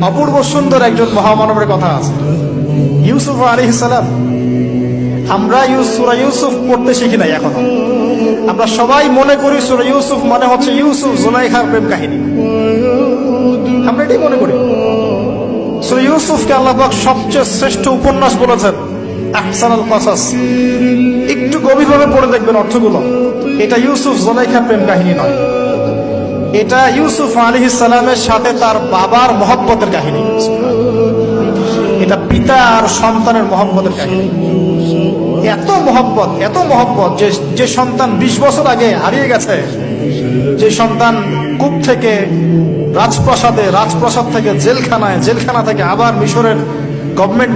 অপূর্ব সুন্দর একজন মহামানবের কথা আছে, ইউসুফ আলাইহিস সালাম। আমরা সূরা ইউসুফ পড়তে শিখি নাই এখনো। আমরা সবাই মনে করি সূরা ইউসুফ মানে হচ্ছে ইউসুফ জুলাইখার প্রেম কাহিনী, আমরা এটাই মনে করি। সূরা ইউসুফকে আল্লাহ পাক সবচেয়ে শ্রেষ্ঠ উপন্যাস বলেছেন, আহসানুল কসাস। একটু গভীরভাবে পড়ে দেখবেন অর্থগুলো। এটা ইউসুফ জুলাইখার প্রেম কাহিনী নয়, এটা ইউসুফ আলাইহিস সালামের সাথে তার বাবার মহব্বতের কাহিনী। এটা পিতা আর সন্তানের মহব্বতের কাহিনী। এত মহব্বত যে সন্তান 20 বছর আগে হারিয়ে গেছে, যে সন্তান কূপ থেকে রাজপ্রাসাদে, রাজপ্রাসাদ থেকে জেলখানায়, জেলখানা থেকে আবার মিশরের গভর্নমেন্ট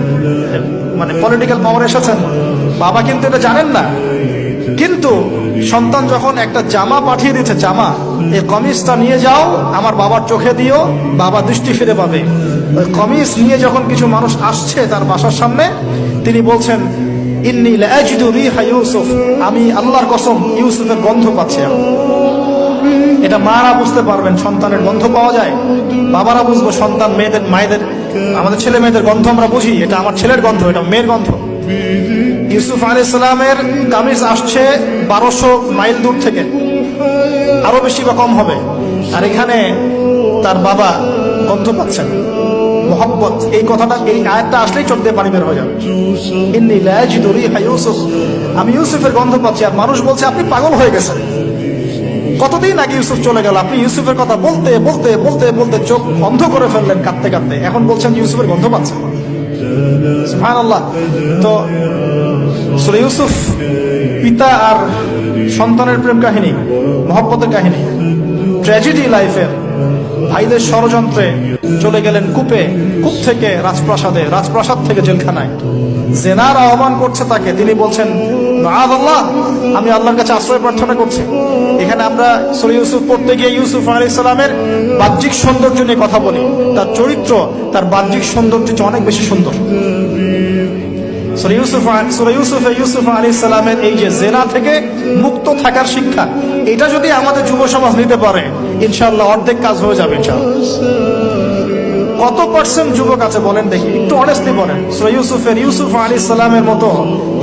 মানে পলিটিক্যাল পাওয়ার এসেছেন। বাবা কিন্তু এটা জানেন না, কিন্তু সন্তান যখন একটা জামা পাঠিয়ে দিচ্ছে, জামা, এই কমিজটা নিয়ে যাও, আমার বাবার চোখে দিও, বাবা দৃষ্টি ফিরে পাবে। ওই কমিজ নিয়ে যখন কিছু মানুষ আসছে তার বাসার সামনে, তিনি বলছেন, ইন্নী লাআজিদু রিহা ইউসুফ, আমি আল্লাহর কসম ইউসুফের গন্ধ পাচ্ছি। এটা মারা বুঝতে পারবেন, সন্তানের গন্ধ পাওয়া যায়। বাবারা বুঝবো, সন্তান মায়েদের আমাদের ছেলে মেয়েদের গন্ধ আমরা বুঝি, এটা আমার ছেলের গন্ধ, এটা মেয়ের গন্ধ। ইউসুফ আলাইহিস সালামের কামিজ আসছে 1200 মাইল দূর থেকে, আরো বেশি বা কম হবে, আর এখানে তার বাবা গন্ধ পাচ্ছেন। মোহাব্বত, এই কথাটা, এই আয়াতটা আসলেই চোখ দিয়ে পানি বের হয়ে যাবে। ইন্নী লাআজিদু রিহা ইউসুফ, আমি ইউসুফের গন্ধ পাচ্ছি। আর মানুষ বলছে, আপনি পাগল হয়ে গেছেন, কতদিন আগে ইউসুফ চলে গেল, আপনি ইউসুফের কথা বলতে বলতে বলতে বলতে চোখ বন্ধ করে ফেললেন কাঁদতে কাঁদতে, এখন বলছেন ইউসুফের গন্ধ পাচ্ছেন। সুবহানাল্লাহ। তো সূরা ইউসুফ পিতা আর সন্তানের প্রেম কাহিনী, মহব্বতের কাহিনী, ট্র্যাজেডি লাইফের। ভাইদের ষড়যন্ত্রে চলে গেলেন কূপে, কূপ থেকে রাজপ্রাসাদে, রাজপ্রাসাদ থেকে জেলখানায়। জেনার আহ্বান করছে তাকে, তিনি বলছেন, মাআযাল্লাহ, আমি আল্লাহর কাছে আশ্রয় প্রার্থনা করছি। এখানে আমরা সূরা ইউসুফ পড়তে গিয়ে ইউসুফ আলাইহিস সালামের বাহ্যিক সৌন্দর্য নিয়ে কথা বলি, তার চরিত্র, তার বাহ্যিক সৌন্দর্য অনেক বেশি সুন্দর। সূরা ইউসুফ আলাইহিস সালামের এই যে জেনা থেকে মুক্ত থাকার শিক্ষা, এটা যদি আমাদের যুব সমাজ নিতে পারে, ইনশাআল্লাহ অর্ধেক কাজ হয়ে যাবে ইনশাআল্লাহ। কত পার্সেন্ট যুবক আছে বলেন দেখি, একটু অনেস্টলি বলেন, সূরা ইউসুফ আলাইহিস সালামের মতো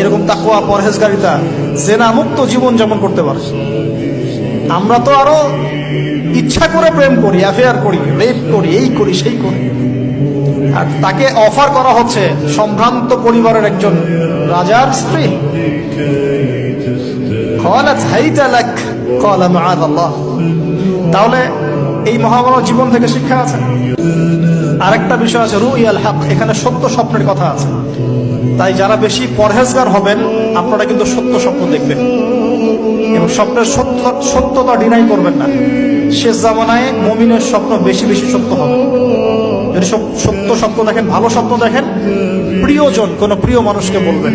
এরকম তাকওয়া, পরহেজগারিতা, জেনা মুক্ত জীবন যেমন করতে পারে। আমরা তো আরো ইচ্ছা করে প্রেম করি, অ্যাফেয়ার করি, রেপ করি, এই করি সেই করি। আর তাকে অফার করা হচ্ছে সম্ভ্রান্ত পরিবারের একজন রাজার স্ত্রী। ক্বালাত হাইতা লাক ক্বালা মাআযাল্লাহ। তাহলে এই মহামানব জীবন থেকে শিক্ষা আছে। আরেকটা বিষয় আছে, রুইয়াল হক, এখানে সত্য স্বপ্নের কথা আছে। তাই যারা বেশি পরহেজগার হবেন, আপনারা কিন্তু সত্য স্বপ্ন দেখবেন এবং স্বপ্নের সত্যতা ডিনাই করবেন না। শেষ জামানায় মুমিনের স্বপ্ন বেশি বেশি সত্য হবে। যদি সত্য স্বপ্ন দেখেন, ভালো স্বপ্ন দেখেন, প্রিয়জন, কোন প্রিয় মানুষকে বলবেন।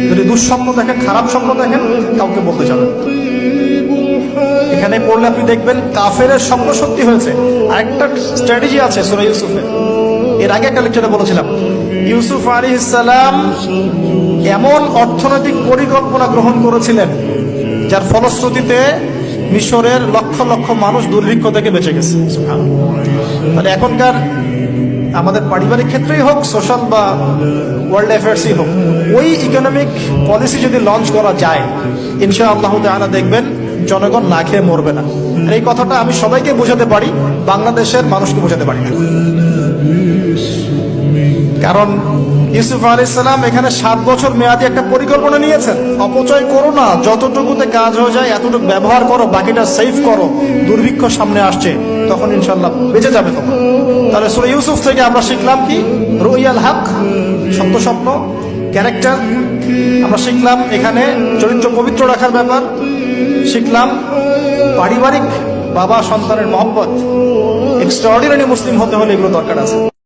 যদি দুঃস্বপ্ন দেখেন, খারাপ স্বপ্ন দেখেন, কাউকে বলতে যাবেন। এখানে পড়লে আপনি দেখবেন কাফেরের স্বপ্ন সত্যি হয়েছে। আরেকটা স্ট্র্যাটেজি আছে সূরা ইউসুফে, এর আগে একটা লেকচারে বলেছিলাম। ইউসুফ আলাইহিস সালাম এমন অর্থনৈতিক পরিকল্পনা গ্রহণ করেছিলেন, যার ফলশ্রুতিতে মিশরের লক্ষ লক্ষ মানুষ দুর্ভিক্ষ থেকে বেঁচে গেছে। মানে এখনকার আমাদের পারিবারিক ক্ষেত্রেই হোক, সোশ্যাল বা ওয়ার্ল্ড অ্যাফেয়ার্সই হোক, ওই ইকোনমিক পলিসি যদি লঞ্চ করা যায়, ইনশাআল্লাহ তাআলা দেখবেন জনগণ না খেয়ে মরবে না। আর এই কথাটা আমি সবাইকে বোঝাতে পারি, বাংলাদেশের মানুষকে বোঝাতে পারি না। কারণ ইউসুফ আলাইহিস সালাম এখানে 7 বছর মেয়াদি একটা পরিকল্পনা নিয়েছেন। অপচয় করো না, যতটুকুতে কাজ হয়ে যায় এতটুকু ব্যবহার করো, বাকিটা সেভ করো। দুর্ভিক্ষ সামনে আসছে, তখন ইনশাআল্লাহ বেঁচে যাবে তোমরা। তাহলে সূরা ইউসুফ থেকে আমরা শিখলাম কি? রুইয়াল হক, সত্য স্বপ্ন, ক্যারেক্টার। আমরা শিখলাম এখানে চরিত্র পবিত্র রাখার ব্যাপার, শিখলাম পারিবারিক বাবা সন্তানের মহব্বত। এক্সট্রাঅর্ডিনারি মুসলিম হতে হলে এগুলো দরকার আছে।